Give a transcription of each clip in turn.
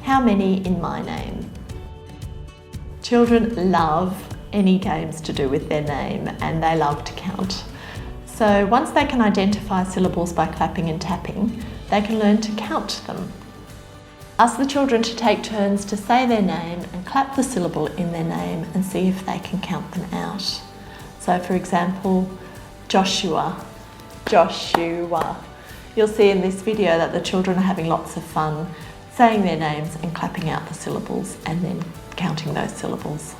How many in my name? Children love any games to do with their name and they love to count. So once they can identify syllables by clapping and tapping, they can learn to count them. Ask the children to take turns to say their name and clap the syllable in their name and see if they can count them out. So for example, Joshua, Joshua. You'll see in this video that the children are having lots of fun saying their names and clapping out the syllables and then counting those syllables.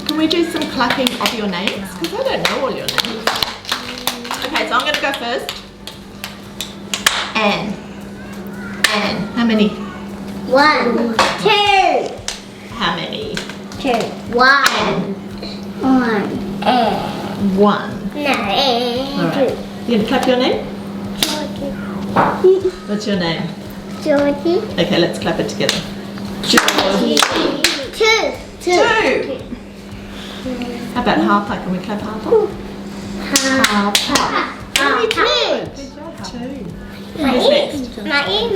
Can we do some clapping of your names? Because I don't know all your names. Okay, so I'm going to go first. Anne. Anne. How many? 1, 2. How many? 2. 1. 1. And. 1. No, and. Alright. You going to clap your name? Georgie. What's your name? Georgie. Okay, let's clap it together. Georgie. 2. 2. How about Harper? Can we clap Harper? Harper. Very good. Good job, 2. Who's next? Georgie.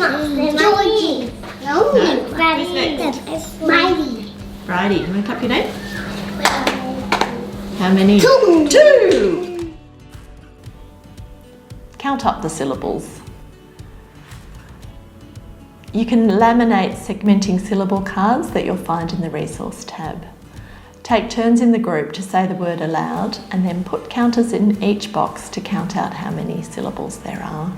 No. Who's next? Bridie. Bridie. You want to clap your name? How many? 2. 2. Count up the syllables. You can laminate segmenting syllable cards that you'll find in the resource tab. Take turns in the group to say the word aloud and then put counters in each box to count out how many syllables there are.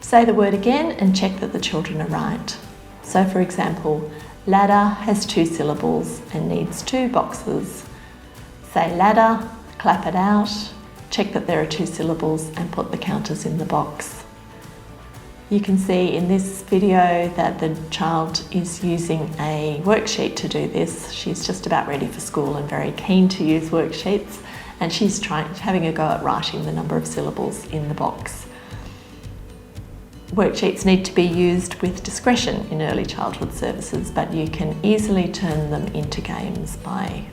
Say the word again and check that the children are right. So for example, ladder has 2 syllables and needs 2 boxes. Say ladder, clap it out, check that there are 2 syllables and put the counters in the box. You can see in this video that the child is using a worksheet to do this. She's just about ready for school and very keen to use worksheets, and she's having a go at writing the number of syllables in the box. Worksheets need to be used with discretion in early childhood services, but you can easily turn them into games by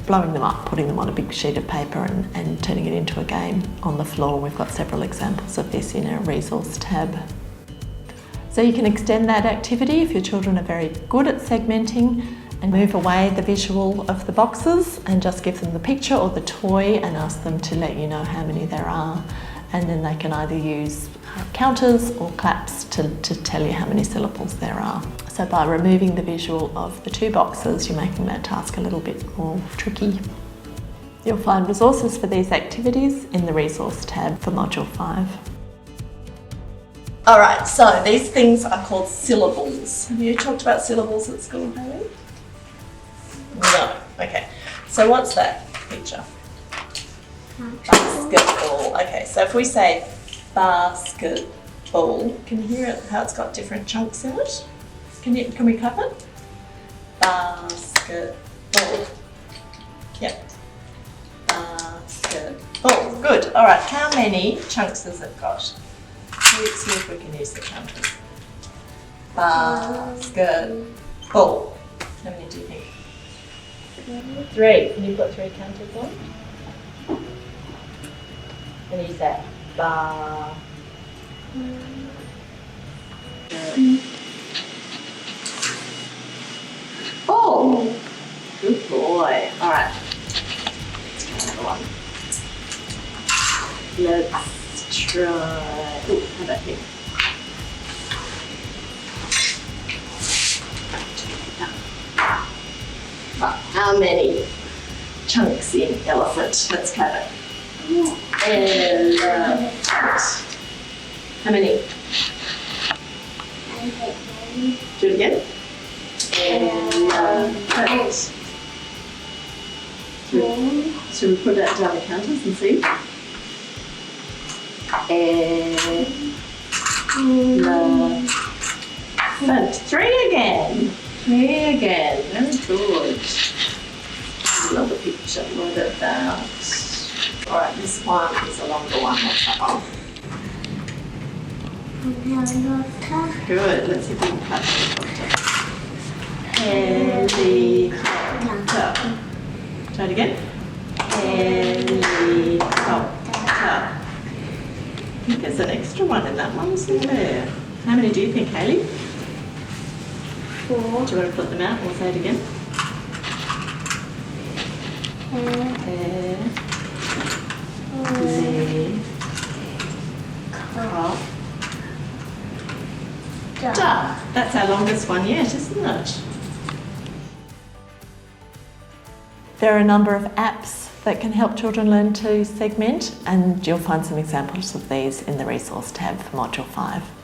blowing them up, putting them on a big sheet of paper and turning it into a game on the floor. We've got several examples of this in our resource tab. So you can extend that activity if your children are very good at segmenting and move away the visual of the boxes and just give them the picture or the toy and ask them to let you know how many there are. And then they can either use counters or claps to tell you how many syllables there are. So by removing the visual of the 2 boxes, you're making that task a little bit more tricky. You'll find resources for these activities in the resource tab for Module 5. Alright, so these things are called syllables. Have you talked about syllables at school, Haley? No. Okay. So what's that picture? Basketball. Okay, so if we say basketball, can you hear it, how it's got different chunks in it? Can we clap it? Basketball. Yep. Basketball. Good. All right. How many chunks has it got? Let's see if we can use the counters. Basketball. How many do you think? 3. Can you put 3 counters on? And use that. Oh, good boy. All right. Let's try another one. Let's try. Oh, how about here? How many chunks in elephant? Let's count it. Elephant. How many? Do it again. Elephant. So we put that down the counters and see. Elephant. 3 again. 3 again. Very good. Another picture. What about? Alright, this one is a longer one. What's that one? Good. Let's see if we can cut helicopter. Try it again. Helicopter. I think there's an extra one in that one, isn't there? How many do you think, Hayley? Do you want to put them out? We'll say it again. Pear, leg, cup, duck. That's our longest one yet, isn't it? There are a number of apps that can help children learn to segment, and you'll find some examples of these in the resource tab for Module 5.